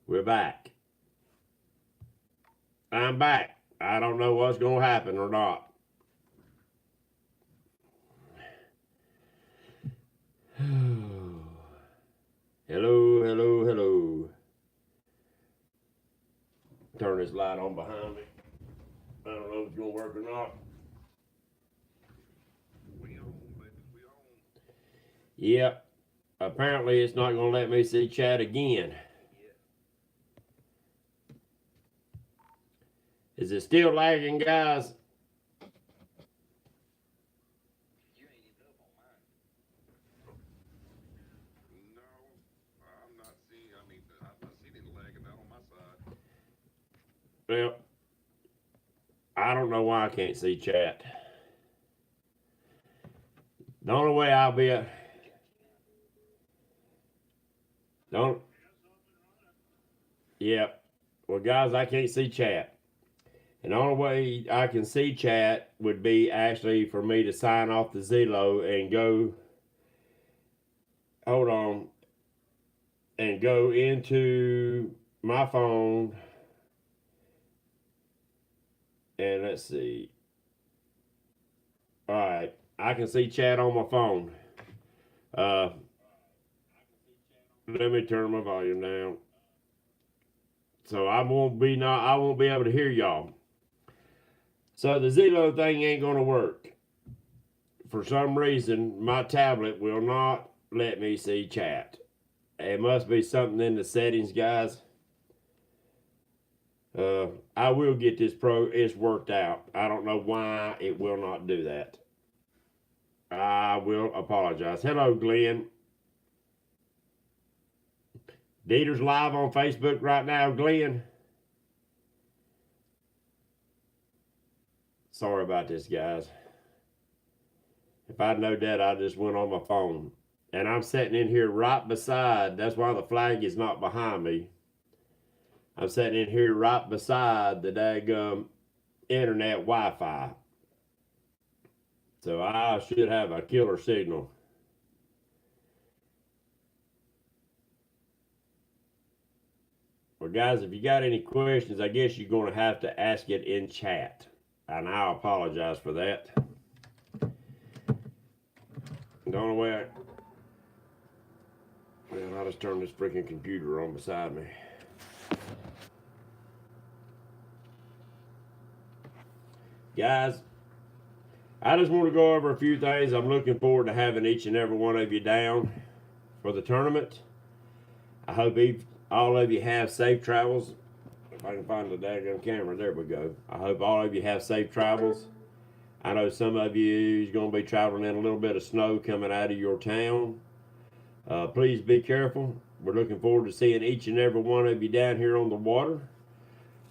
We're back. I'm back. I don't know what's going to happen or not. Hello, hello, hello. Turn this light on behind me. I don't know if it's going to work or not. Yep. Apparently, it's not going to let me see chat again. Is it still lagging, guys? Well, I don't know why I can't see chat. The only way I'll be a don't. Yep. Well, guys, I can't see chat. And the only way I can see chat would be actually for me to sign off the Zillow and go. Hold on. And go into my phone. And let's see. All right. I can see chat on my phone. Uh, Let me turn my volume down. So I won't be able to hear y'all. So the Zillow thing ain't gonna work. For some reason, my tablet will not let me see chat. It must be something in the settings, guys. I will get this it's worked out. I don't know why it will not do that. I will apologize. Hello, Glenn. Dieter's live on Facebook right now, Glenn. Sorry about this, guys. If I'd known that, I just went on my phone. And I'm sitting in here right beside, that's why the flag is not behind me. I'm sitting in here right beside the daggum internet Wi-Fi. So I should have a killer signal. Well, guys, if you got any questions, I guess you're going to have to ask it in chat. And I apologize for that. The only way I'll just turn this freaking computer on beside me. Guys, I just want to go over a few things. I'm looking forward to having each and every one of you down for the tournament. I hope all of you have safe travels. If I can find the daggone camera, there we go. I hope all of you have safe travels. I know some of you is going to be traveling in a little bit of snow coming out of your town. Please be careful. We're looking forward to seeing each and every one of you down here on the water.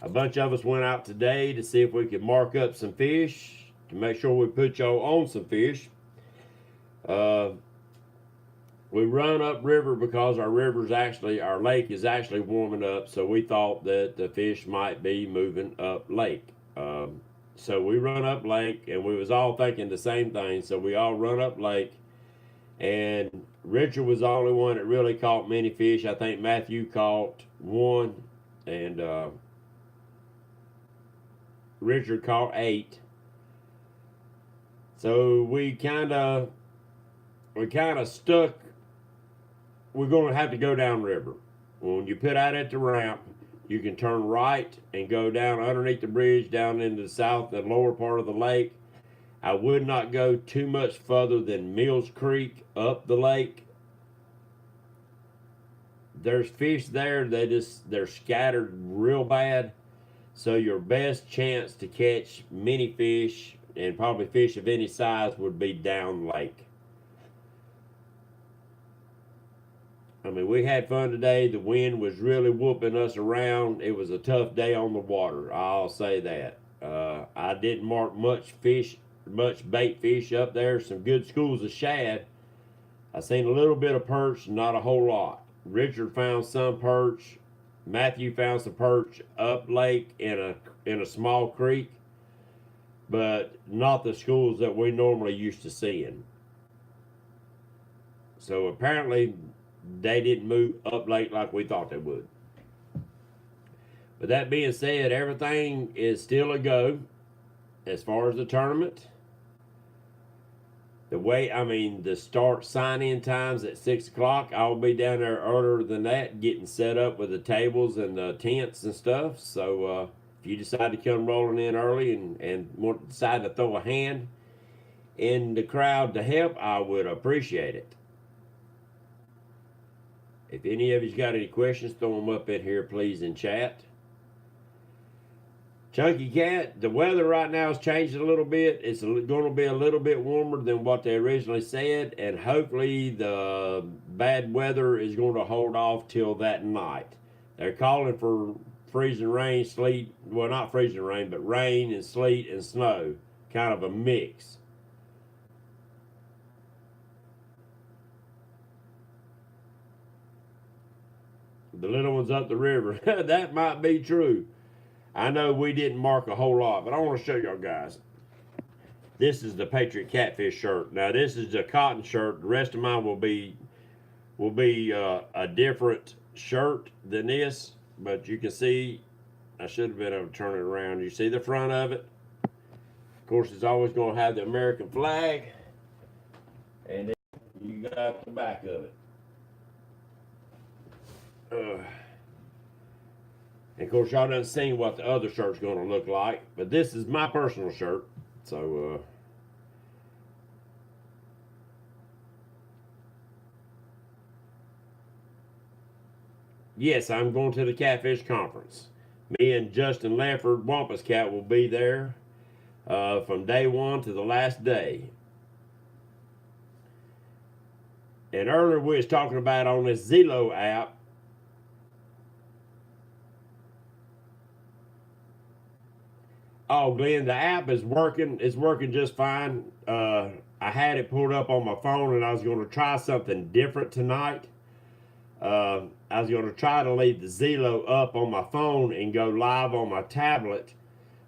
A bunch of us went out today to see if we could mark up some fish to make sure we put y'all on some fish. We run upriver because our lake is actually warming up, so we thought that the fish might be moving up lake. So we run up lake, and we was all thinking the same thing. So we all run up lake, and Richard was the only one that really caught many fish. I think Matthew caught one, and Richard caught 8. So we kind of stuck. We're going to have to go downriver. When you put out at the ramp, you can turn right and go down underneath the bridge down into the south, the lower part of the lake. I would not go too much further than Mills Creek up the lake. There's fish there. They're scattered real bad. So your best chance to catch many fish and probably fish of any size would be down lake. I mean, we had fun today. The wind was really whooping us around. It was a tough day on the water. I'll say that. I didn't mark much bait fish up there. Some good schools of shad. I seen a little bit of perch, not a whole lot. Richard found some perch. Matthew found some perch up lake in a small creek, but not the schools that we normally used to seeing. So apparently they didn't move up lake like we thought they would. With that being said, everything is still a go as far as the tournament. The start sign-in times at 6 o'clock. I'll be down there earlier than that, getting set up with the tables and the tents and stuff. So if you decide to come rolling in early and decide to throw a hand in the crowd to help, I would appreciate it. If any of you's got any questions, throw them up in here, please, in chat. Chunky Cat, the weather right now has changed a little bit. It's going to be a little bit warmer than what they originally said, and hopefully the bad weather is going to hold off till that night. They're calling for freezing rain, sleet, well, not freezing rain, but rain and sleet and snow, kind of a mix. The little ones up the river. That might be true. I know we didn't mark a whole lot, but I want to show y'all guys. This is the Patriot Catfish shirt. Now this is a cotton shirt. The rest of mine will be a different shirt than this, but you can see I should have been able to turn it around. You see the front of it. Of course, it's always going to have the American flag, and then you got the back of it. And of course, y'all done seen what the other shirt's going to look like, but this is my personal shirt. So, yes, I'm going to the Catfish Conference. Me and Justin Lefford, Wampus Cat, will be there from day one to the last day. And earlier we was talking about on this Zillow app. Oh, Glenn, the app is working. It's working just fine. I had it pulled up on my phone, and I was going to try something different tonight. I was going to try to leave the Zillow up on my phone and go live on my tablet,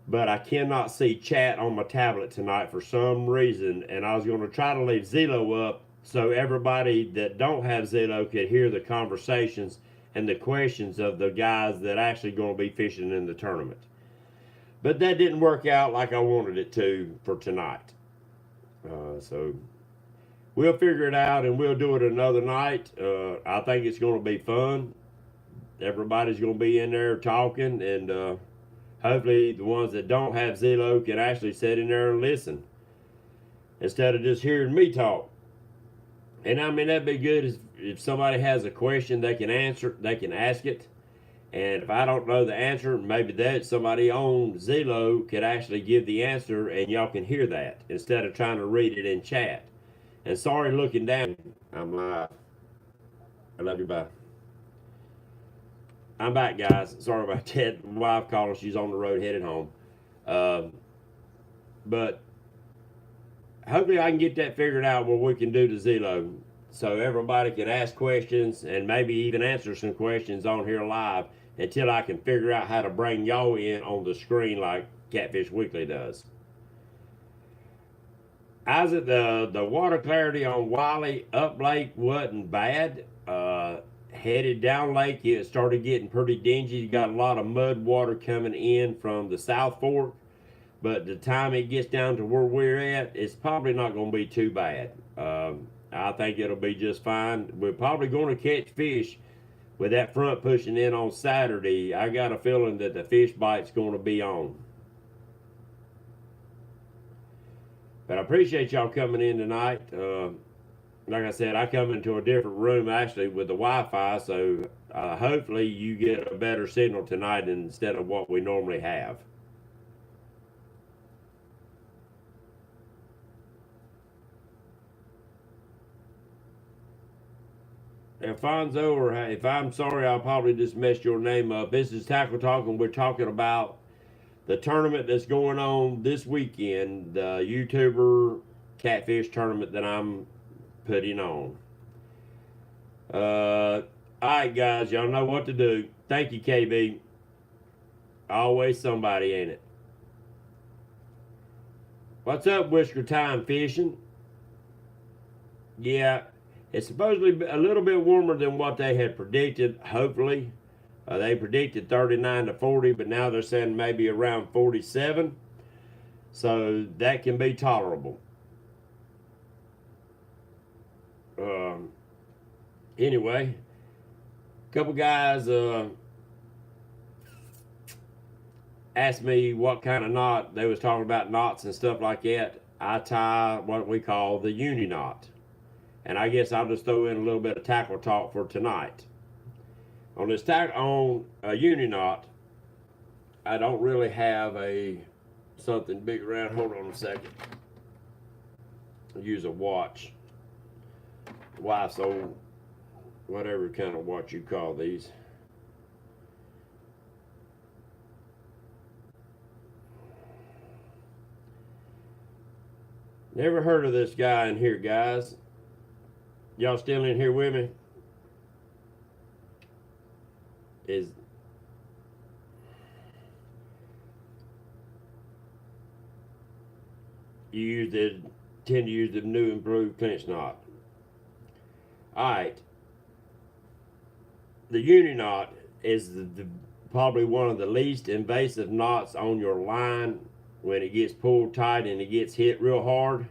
but I cannot see chat on my tablet tonight for some reason, and I was going to try to leave Zillow up so everybody that don't have Zillow could hear the conversations and the questions of the guys that actually going to be fishing in the tournament. But that didn't work out like I wanted it to for tonight. So we'll figure it out and we'll do it another night. I think it's going to be fun. Everybody's going to be in there talking, and hopefully the ones that don't have Zillow can actually sit in there and listen instead of just hearing me talk. And I mean, that'd be good if somebody has a question they can answer, they can ask it. And if I don't know the answer, maybe that somebody on Zillow could actually give the answer and y'all can hear that instead of trying to read it in chat. And sorry looking down. I'm live. I love you, bye. I'm back, guys. Sorry about that. My wife calling. She's on the road headed home. But hopefully I can get that figured out where we can do the Zillow so everybody can ask questions and maybe even answer some questions on here live until I can figure out how to bring y'all in on the screen like Catfish Weekly does. Isaac, the water clarity on Wiley up lake wasn't bad. Headed down lake, it started getting pretty dingy. You got a lot of mud water coming in from the South Fork, but the time it gets down to where we're at, it's probably not going to be too bad. I think it'll be just fine. We're probably going to catch fish with that front pushing in on Saturday. I got a feeling that the fish bite's going to be on. But I appreciate y'all coming in tonight. Like I said, I come into a different room actually with the Wi-Fi, so hopefully you get a better signal tonight instead of what we normally have. Alfonso, or if I'm sorry, I'll probably just mess your name up. This is Tackle Talk, and we're talking about the tournament that's going on this weekend, the YouTuber Catfish tournament that I'm putting on. Alright, guys, y'all know what to do. Thank you, KB. Always somebody, ain't it? What's up, Whisker Time Fishing? Yeah, it's supposedly a little bit warmer than what they had predicted, hopefully. They predicted 39 to 40, but now they're saying maybe around 47. So that can be tolerable. Anyway, a couple guys asked me what kind of knot. They was talking about knots and stuff like that. I tie what we call the uni knot. And I guess I'll just throw in a little bit of tackle talk for tonight. On this on a uni knot, I don't really have something big around. Hold on a second. I use a watch. Wife's old, whatever kind of watch you call these. Never heard of this guy in here, guys. Y'all still in here with me? Tend to use the new improved clinch knot. Alright. The uni knot is probably one of the least invasive knots on your line when it gets pulled tight and it gets hit real hard.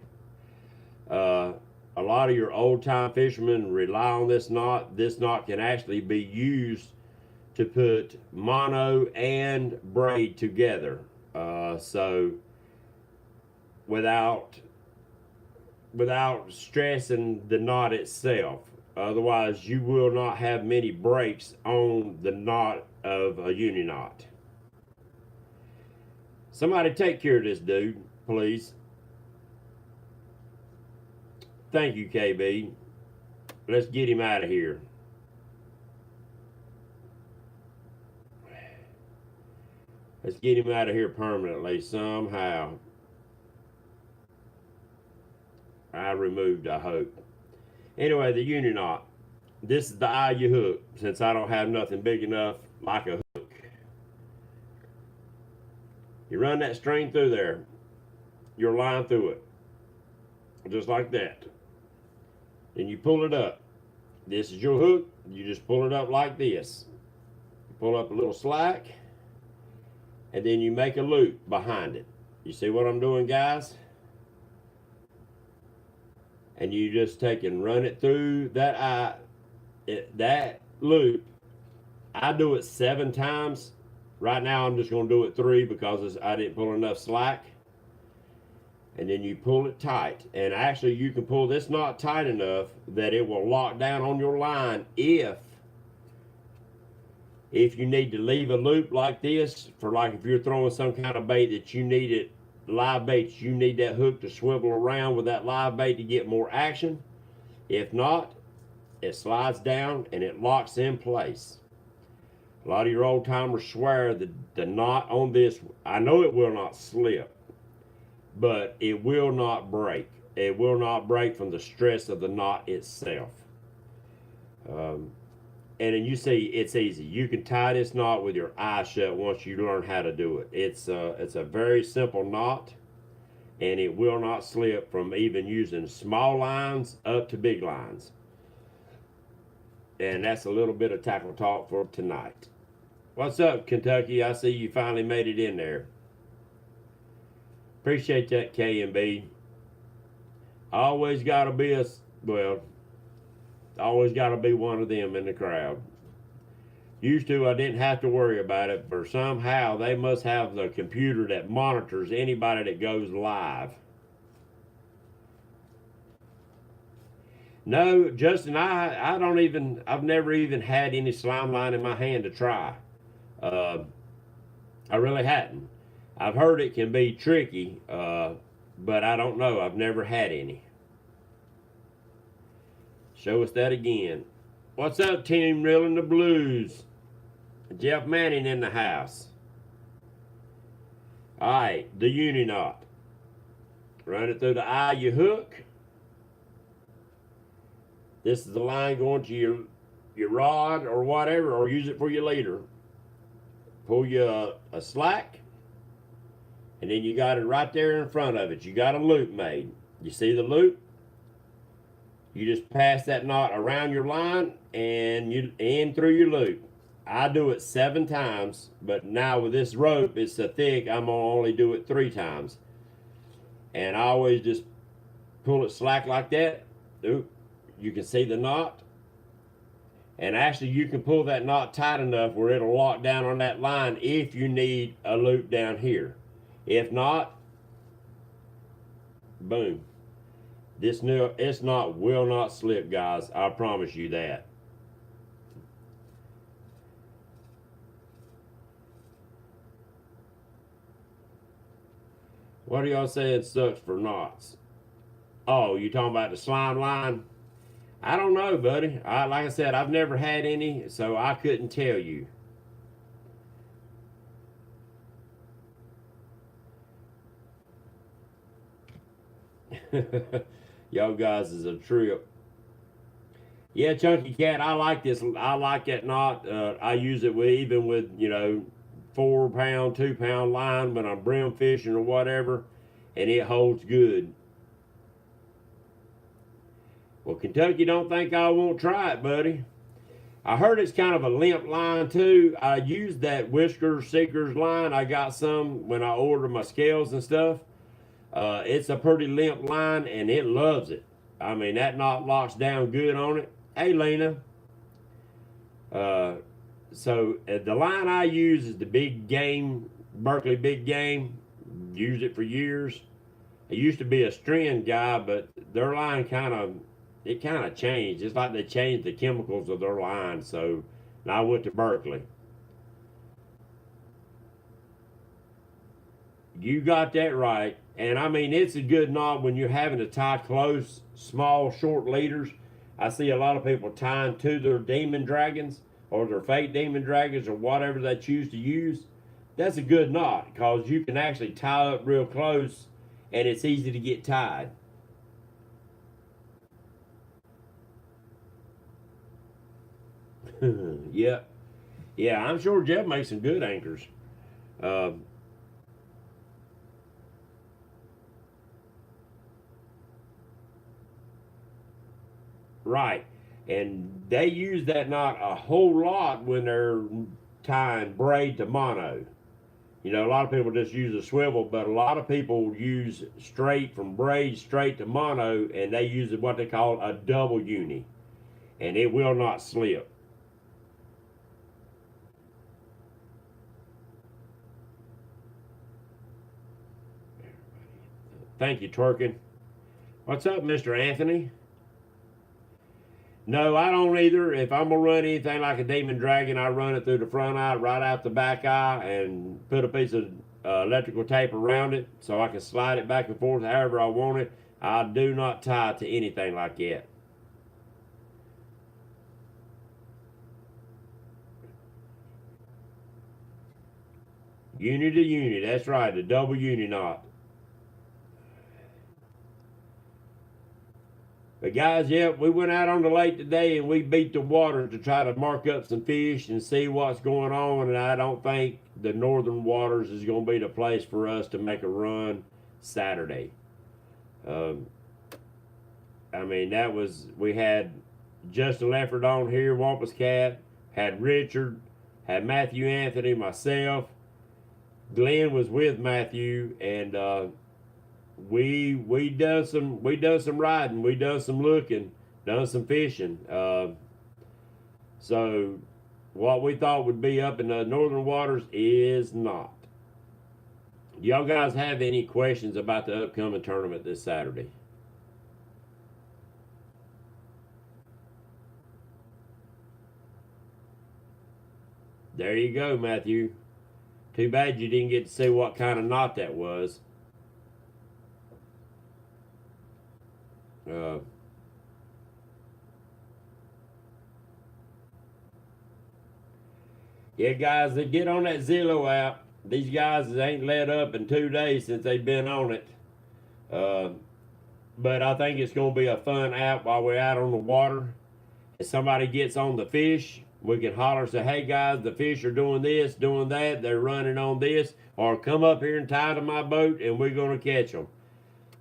A lot of your old-time fishermen rely on this knot. This knot can actually be used to put mono and braid together. So without stressing the knot itself. Otherwise, you will not have many breaks on the knot of a uni knot. Somebody take care of this dude, please. Thank you, KB. Let's get him out of here. Let's get him out of here permanently somehow. I removed, I hope. Anyway, the uni knot. This is the eye you hook, since I don't have nothing big enough like a hook. You run that string through there, your line through it, just like that. Then you pull it up. This is your hook. You just pull it up like this. You pull up a little slack, and then you make a loop behind it. You see what I'm doing, guys? And you just take and run it through that that loop. I do it 7 times. Right now I'm just going to do it 3 because I didn't pull enough slack. And then you pull it tight. And actually you can pull this knot tight enough that it will lock down on your line if you need to leave a loop like this, for like if you're throwing some kind of bait that you need it, live baits, you need that hook to swivel around with that live bait to get more action. If not, it slides down and it locks in place. A lot of your old timers swear that the knot on this, I know it will not slip, but it will not break. It will not break from the stress of the knot itself. And then you see, it's easy. You can tie this knot with your eyes shut once you learn how to do it. It's a very simple knot, and it will not slip from even using small lines up to big lines. And that's a little bit of tackle talk for tonight. What's up, Kentucky? I see you finally made it in there. Appreciate that, K&B. Always got to be always got to be one of them in the crowd. Used to, I didn't have to worry about it, but somehow they must have the computer that monitors anybody that goes live. No, Justin, I've never even had any slime line in my hand to try. I really hadn't. I've heard it can be tricky, but I don't know. I've never had any. Show us that again. What's up, Team Reeling the Blues? Jeff Manning in the house. Alright, the uni knot. Run it through the eye you hook. This is the line going to your rod or whatever, or use it for your leader. Pull you a slack, and then you got it right there in front of it. You got a loop made. You see the loop? You just pass that knot around your line and you in through your loop. I do it 7 times, but now with this rope, it's so thick, I'm gonna only do it 3 times. And I always just pull it slack like that. Oop, you can see the knot. And actually, you can pull that knot tight enough where it'll lock down on that line if you need a loop down here. If not, boom. This knot will not slip, guys. I promise you that. What are y'all saying sucks for knots? Oh, you talking about the slime line? I don't know, buddy. Like I said, I've never had any, so I couldn't tell you. Y'all guys is a trip. Yeah, Chunky Cat, I like this. I like that knot. I use it with even with 4 pound, 2 pound line when I'm brim fishing or whatever, and it holds good. Well, Kentucky don't think I won't try it, buddy. I heard it's kind of a limp line too. I used that Whiskers Seekers line. I got some when I ordered my scales and stuff. It's a pretty limp line, and it loves it. I mean, that knot locks down good on it. Hey, Lena. The line I use is the Big Game, Berkeley Big Game. Used it for years. I used to be a string guy, but their line kind of changed. It's like they changed the chemicals of their line. So I went to Berkeley. You got that right. And I mean, it's a good knot when you're having to tie close, small, short leaders. I see a lot of people tying to their demon dragons or their fake demon dragons or whatever they choose to use. That's a good knot because you can actually tie up real close and it's easy to get tied. Yep. Yeah, I'm sure Jeff makes some good anchors. Uh, right. And they use that knot a whole lot when they're tying braid to mono. A lot of people just use a swivel, but a lot of people use straight from braid straight to mono, and they use what they call a double uni, and it will not slip. Thank you, Twerkin. What's up, Mr. Anthony? No, I don't either. If I'm gonna run anything like a demon dragon, I run it through the front eye, right out the back eye, and put a piece of electrical tape around it so I can slide it back and forth however I want it. I do not tie to anything like that. Uni to uni, that's right, the double uni knot. But guys, yeah, we went out on the lake today and we beat the water to try to mark up some fish and see what's going on. And I don't think the northern waters is going to be the place for us to make a run Saturday. Um, I mean, we had Justin Lefford on here, Wampus Cat, had Richard, had Matthew Anthony, myself. Glenn was with Matthew, and we done some riding, we done some looking, done some fishing. So what we thought would be up in the northern waters is not. Do y'all guys have any questions about the upcoming tournament this Saturday? There you go, Matthew. Too bad you didn't get to see what kind of knot that was. Uh, yeah, guys, they get on that Zillow app. These guys ain't let up in 2 days since they've been on it. Uh, but I think it's going to be a fun app while we're out on the water. If somebody gets on the fish, we can holler and say, hey guys, the fish are doing this, doing that, they're running on this, or come up here and tie to my boat and we're going to catch them.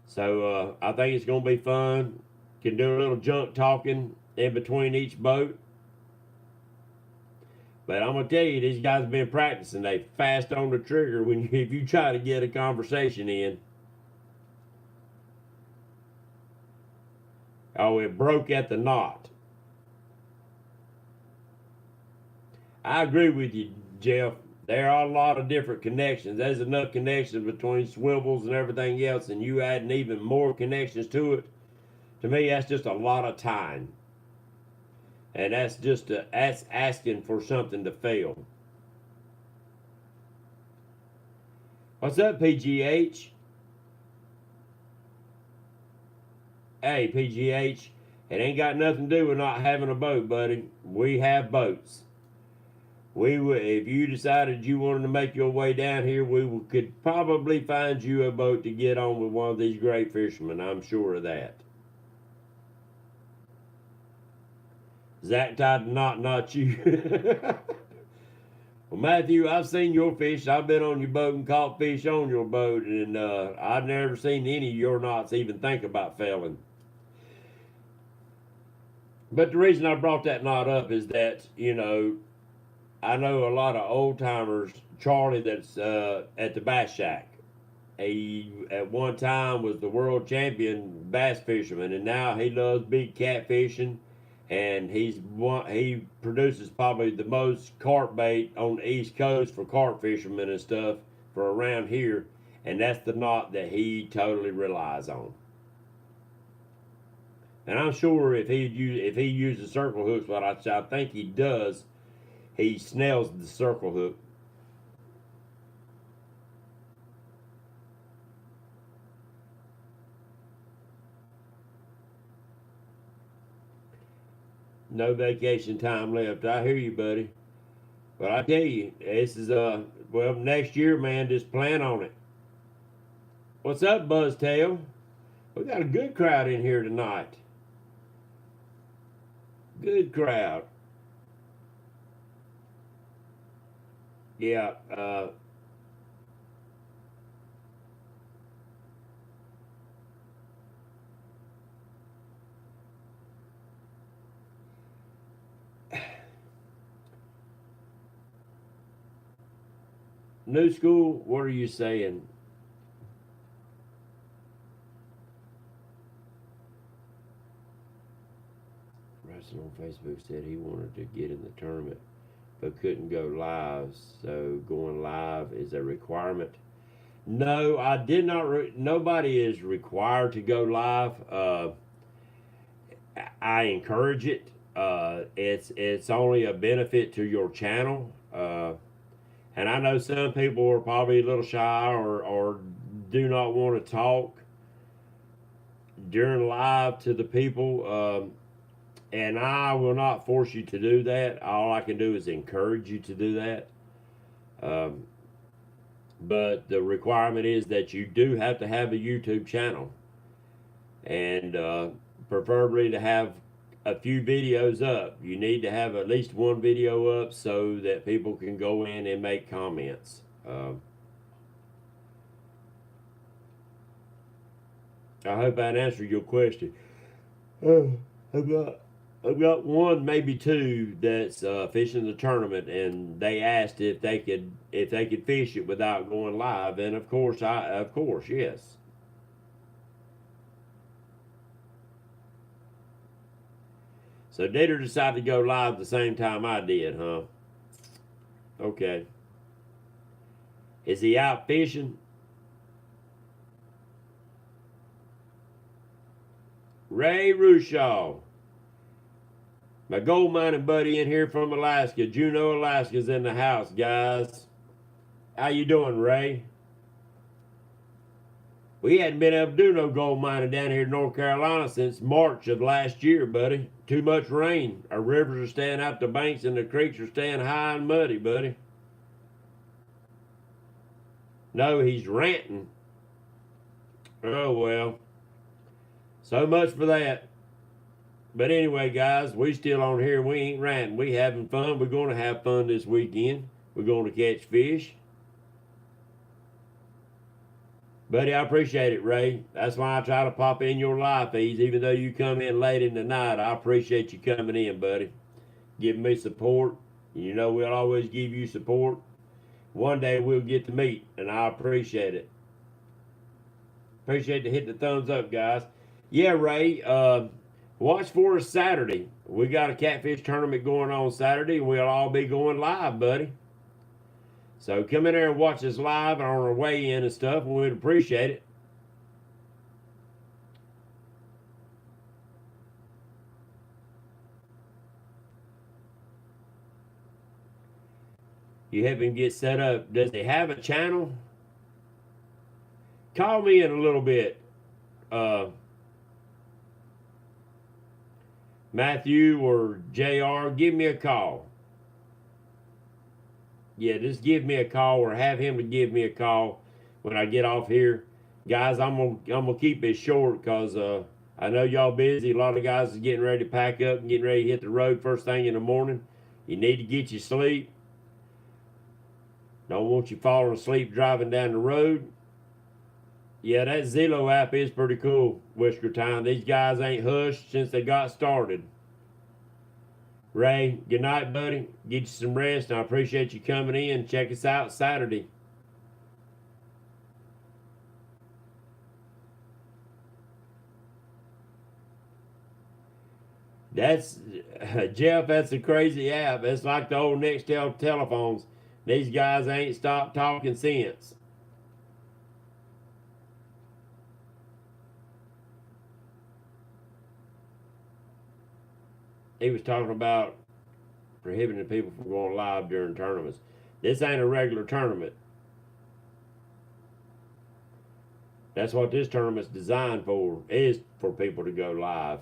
So I think it's going to be fun. Can do a little junk talking in between each boat. But I'm gonna tell you, these guys have been practicing. They fast on the trigger if you try to get a conversation in. Oh, it broke at the knot. I agree with you, Jeff. There are a lot of different connections. There's enough connections between swivels and everything else, and you adding even more connections to it. To me, that's just a lot of time. And that's asking for something to fail. What's up, PGH? Hey, PGH, it ain't got nothing to do with not having a boat, buddy. We have boats. We would, if you decided you wanted to make your way down here, could probably find you a boat to get on with one of these great fishermen. I'm sure of that. Zach tied the knot, not you. Well, Matthew, I've seen your fish. I've been on your boat and caught fish on your boat, and I've never seen any of your knots even think about failing. But the reason I brought that knot up is that, I know a lot of old timers. Charlie, that's at the Bass Shack. He at one time was the world champion bass fisherman, and now he loves big catfishing. And he produces probably the most carp bait on the East Coast for carp fishermen and stuff for around here, and that's the knot that he totally relies on. And I'm sure if he uses circle hooks, what I think he does, he snails the circle hook. No vacation time left. I hear you, buddy. But I tell you, this is well, next year, man, just plan on it. What's up, Buzztail? We got a good crowd in here tonight. Good crowd. Yeah, new school, what are you saying? Russell on Facebook said he wanted to get in the tournament but couldn't go live, so going live is a requirement. No, I did not. Nobody is required to go live. I encourage it. It's only a benefit to your channel. And I know some people are probably a little shy or do not want to talk during live to the people. And I will not force you to do that. All I can do is encourage you to do that. But the requirement is that you do have to have a YouTube channel. And preferably to have a few videos up. You need to have at least one video up so that people can go in and make comments. I hope I answered your question. I've got one, maybe two, that's fishing the tournament, and they asked if they could fish it without going live, and of course, yes. So Dieter decided to go live the same time I did, huh? Okay. Is he out fishing? Ray Rushaw. My gold mining buddy in here from Alaska. Juneau, Alaska's in the house, guys. How you doing, Ray? We hadn't been able to do no gold mining down here in North Carolina since March of last year, buddy. Too much rain. Our rivers are staying out the banks and the creeks are staying high and muddy, buddy. No, he's ranting. Oh, well. So much for that. But anyway, guys, we still on here. We ain't ranting. We having fun. We're going to have fun this weekend. We're going to catch fish. Buddy, I appreciate it, Ray. That's why I try to pop in your live feeds, even though you come in late in the night. I appreciate you coming in, buddy. Giving me support. You know we'll always give you support. One day we'll get to meet, and I appreciate it. Appreciate to hit the thumbs up, guys. Yeah, Ray. Watch for us Saturday. We got a catfish tournament going on Saturday, and we'll all be going live, buddy. So come in there and watch us live on our way in and stuff, and we'd appreciate it. You help him get set up. Does he have a channel? Call me in a little bit. Matthew or JR, give me a call. Yeah, just give me a call or have him to give me a call when I get off here. Guys, I'm gonna keep it short because I know y'all busy. A lot of guys is getting ready to pack up and getting ready to hit the road first thing in the morning. You need to get your sleep. Don't want you falling asleep driving down the road. Yeah, that Zillow app is pretty cool, Whisker Time. These guys ain't hushed since they got started. Ray, good night, buddy. Get you some rest, and I appreciate you coming in. Check us out Saturday. That's, Jeff, that's a crazy app. It's like the old Nextel telephones. These guys ain't stopped talking since. He was talking about prohibiting people from going live during tournaments. This ain't a regular tournament. That's what this tournament's designed for, is for people to go live.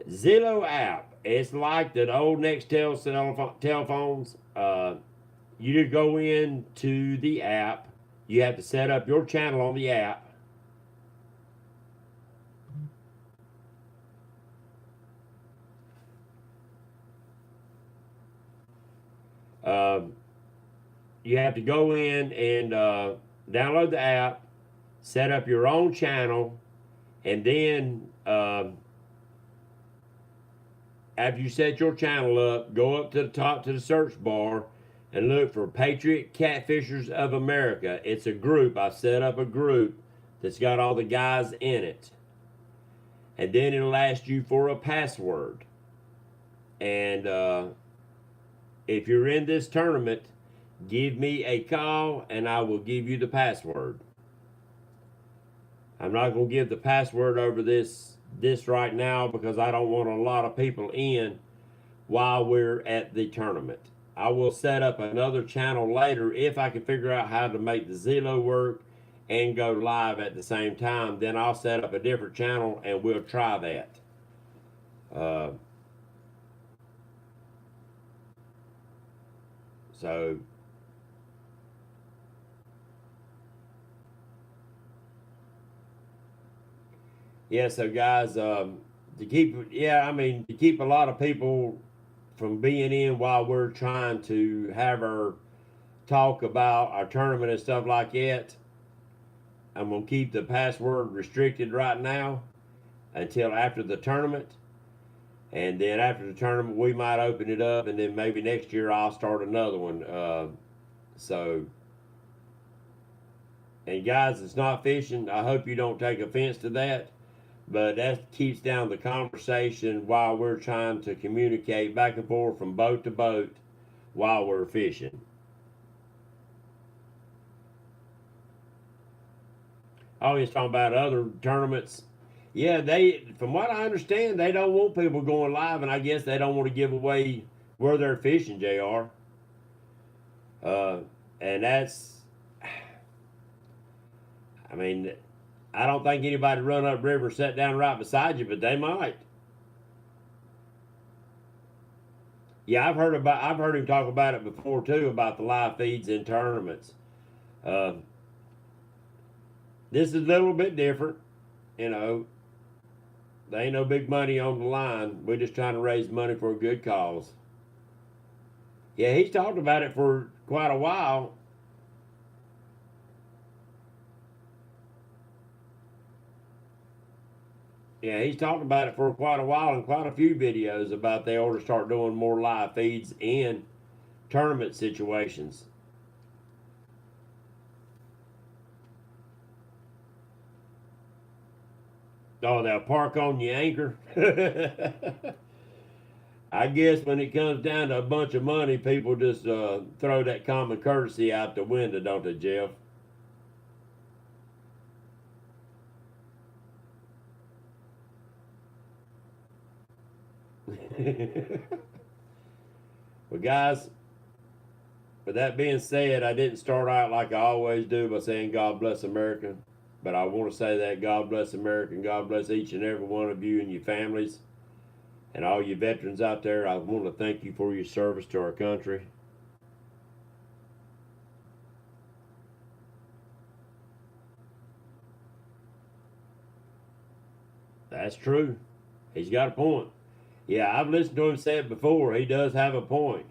Zillow app. It's like the old Nextel telephones. You go into the app. You have to set up your channel on the app. You have to go in and download the app, set up your own channel, and then after you set your channel up, go up to the top to the search bar and look for Patriot Catfishers of America. It's a group. I set up a group that's got all the guys in it. And then it'll ask you for a password. And if you're in this tournament, give me a call and I will give you the password. I'm not going to give the password over this right now because I don't want a lot of people in while we're at the tournament. I will set up another channel later if I can figure out how to make the Zillow work and go live at the same time. Then I'll set up a different channel and we'll try that. So yeah, so guys, to keep a lot of people from being in while we're trying to have our talk about our tournament and stuff like that, I'm gonna keep the password restricted right now until after the tournament. And then after the tournament, we might open it up, and then maybe next year I'll start another one. And guys, it's not fishing. I hope you don't take offense to that, but that keeps down the conversation while we're trying to communicate back and forth from boat to boat while we're fishing. Oh, he's talking about other tournaments. Yeah, from what I understand, they don't want people going live, and I guess they don't want to give away where they're fishing, JR. And that's, I mean, I don't think anybody run up river sat down right beside you, but they might. Yeah, I've heard him talk about it before too, about the live feeds in tournaments. This is a little bit different, you know. There ain't no big money on the line. We're just trying to raise money for a good cause. Yeah, he's talked about it for quite a while. Yeah, he's talked about it for quite a while and quite a few videos about they ought to start doing more live feeds in tournament situations. Oh, they'll park on your anchor. I guess when it comes down to a bunch of money, people just throw that common courtesy out the window, don't they, Jeff? Well, guys, with that being said, I didn't start out like I always do by saying God bless America. But I want to say that God bless America and God bless each and every one of you and your families and all you veterans out there. I want to thank you for your service to our country. That's true. He's got a point. Yeah, I've listened to him say it before. He does have a point.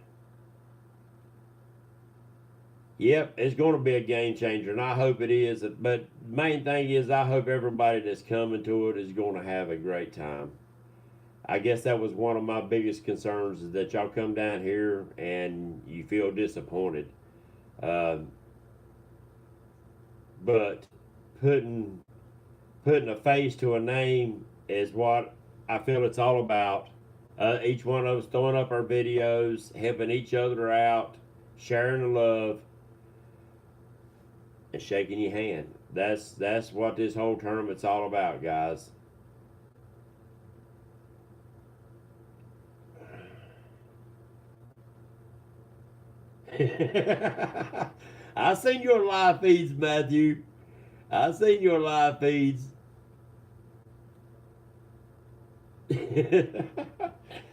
Yep, it's going to be a game changer, and I hope it is. But main thing is, I hope everybody that's coming to it is going to have a great time. I guess that was one of my biggest concerns is that y'all come down here and you feel disappointed. Uh, but putting putting a face to a name is what I feel it's all about. Each one of us throwing up our videos, helping each other out, sharing the love, and shaking your hand. That's what this whole tournament's all about, guys. I seen your live feeds, Matthew. I seen your live feeds.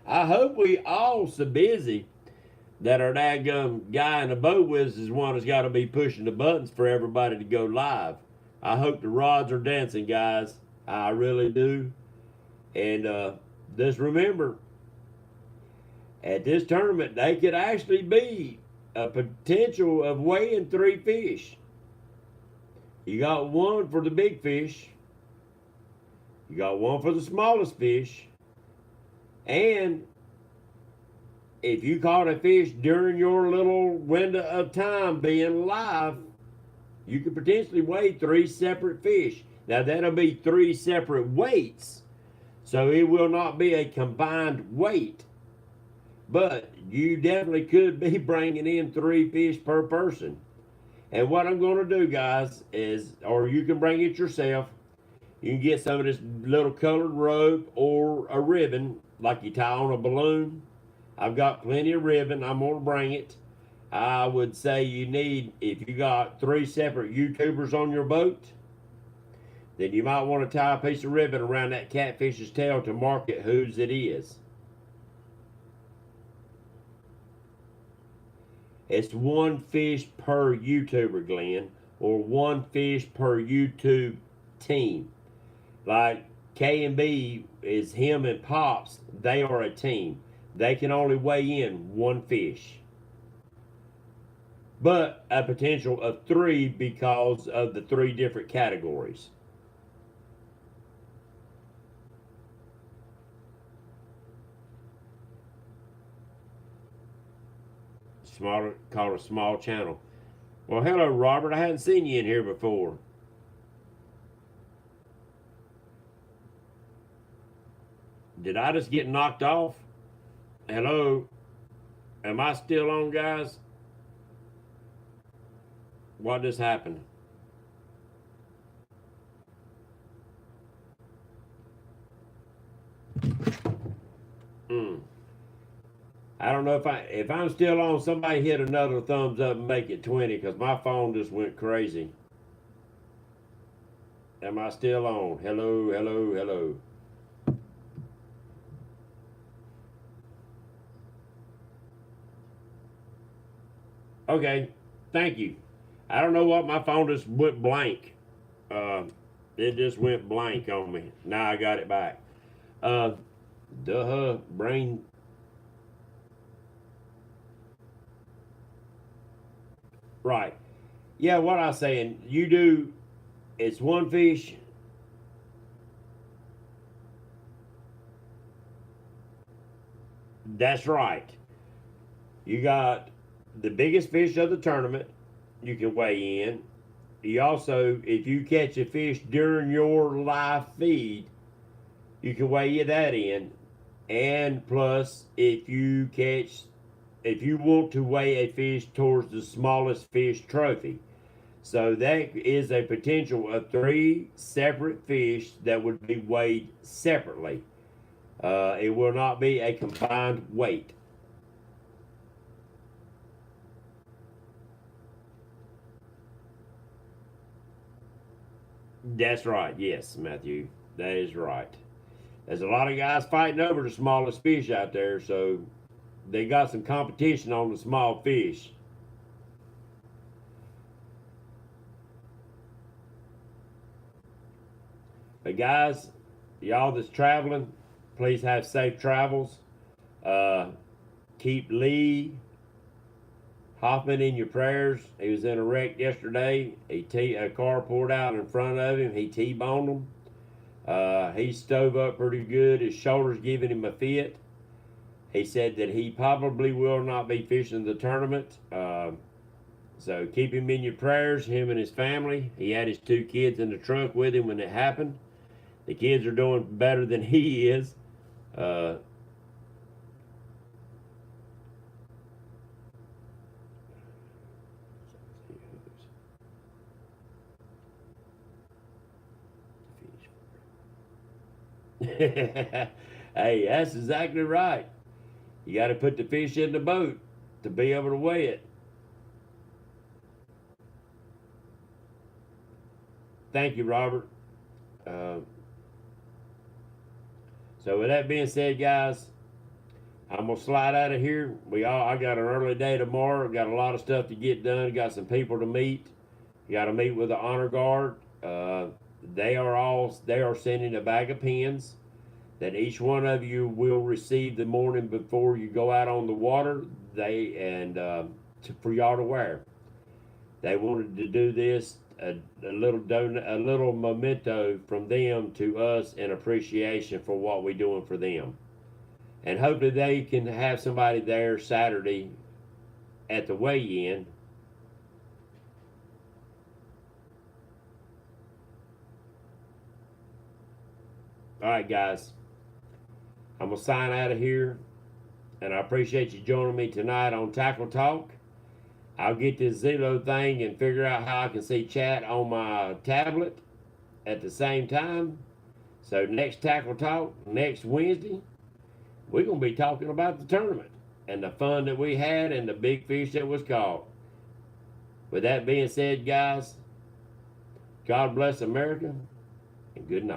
I hope we all so busy that our daggum guy in the boat with us is one that's got to be pushing the buttons for everybody to go live. I hope the rods are dancing, guys. I really do. And just remember, at this tournament, they could actually be a potential of weighing 3 fish. You got one for the big fish. You got one for the smallest fish. And if you caught a fish during your little window of time being live, you could potentially weigh 3 separate fish. Now, that'll be 3 separate weights. So it will not be a combined weight. But you definitely could be bringing in 3 fish per person. And what I'm going to do, guys, is, or you can bring it yourself. You can get some of this little colored rope or a ribbon, like you tie on a balloon. I've got plenty of ribbon. I'm going to bring it. I would say you need, if you got 3 separate YouTubers on your boat, then you might want to tie a piece of ribbon around that catfish's tail to mark it whose it is. It's 1 fish per YouTuber, Glenn, or 1 fish per YouTube team. Like K and B is him and Pops. They are a team. They can only weigh in 1 fish, but a potential of 3 because of the 3 different categories. Smaller, called a small channel. Well, hello, Robert. I hadn't seen you in here before. Did I just get knocked off? Hello? Am I still on, guys? What just happened? Hmm. I don't know if I'm still on. Somebody hit another thumbs up and make it 20 because my phone just went crazy. Am I still on? Hello, hello, hello. Okay, thank you. I don't know what my phone just went blank. Uh, it just went blank on me. Now I got it back. Uh, duh, brain. Right. Yeah, what I was saying, you do, it's 1 fish. That's right. You got the biggest fish of the tournament you can weigh in. You also, if you catch a fish during your live feed, you can weigh that in. And plus, if you want to weigh a fish towards the smallest fish trophy. So that is a potential of 3 separate fish that would be weighed separately. It will not be a combined weight. That's right. Yes, Matthew. That is right. There's a lot of guys fighting over the smallest fish out there, so they got some competition on the small fish. But guys, y'all that's traveling, please have safe travels. Uh, Keep Lee Hoffman in your prayers. He was in a wreck yesterday. A car poured out in front of him. He T-boned him. He stove up pretty good. His shoulder's giving him a fit. He said that he probably will not be fishing the tournament. So keep him in your prayers, him and his family. He had his 2 kids in the trunk with him when it happened. The kids are doing better than he is. Hey, that's exactly right. You got to put the fish in the boat to be able to weigh it. Thank you, Robert. Uh, so with that being said, guys, I'm gonna slide out of here. I got an early day tomorrow. Got a lot of stuff to get done. Got some people to meet. Got to meet with the honor guard. They are sending a bag of pins that each one of you will receive the morning before you go out on the water. For y'all to wear. They wanted to do this a little memento from them to us in appreciation for what we're doing for them. And hopefully they can have somebody there Saturday at the weigh-in. All right, guys. I'm going to sign out of here. And I appreciate you joining me tonight on Tackle Talk. I'll get this Zillow thing and figure out how I can see chat on my tablet at the same time. So next Tackle Talk, next Wednesday, we're going to be talking about the tournament and the fun that we had and the big fish that was caught. With that being said, guys, God bless America and good night.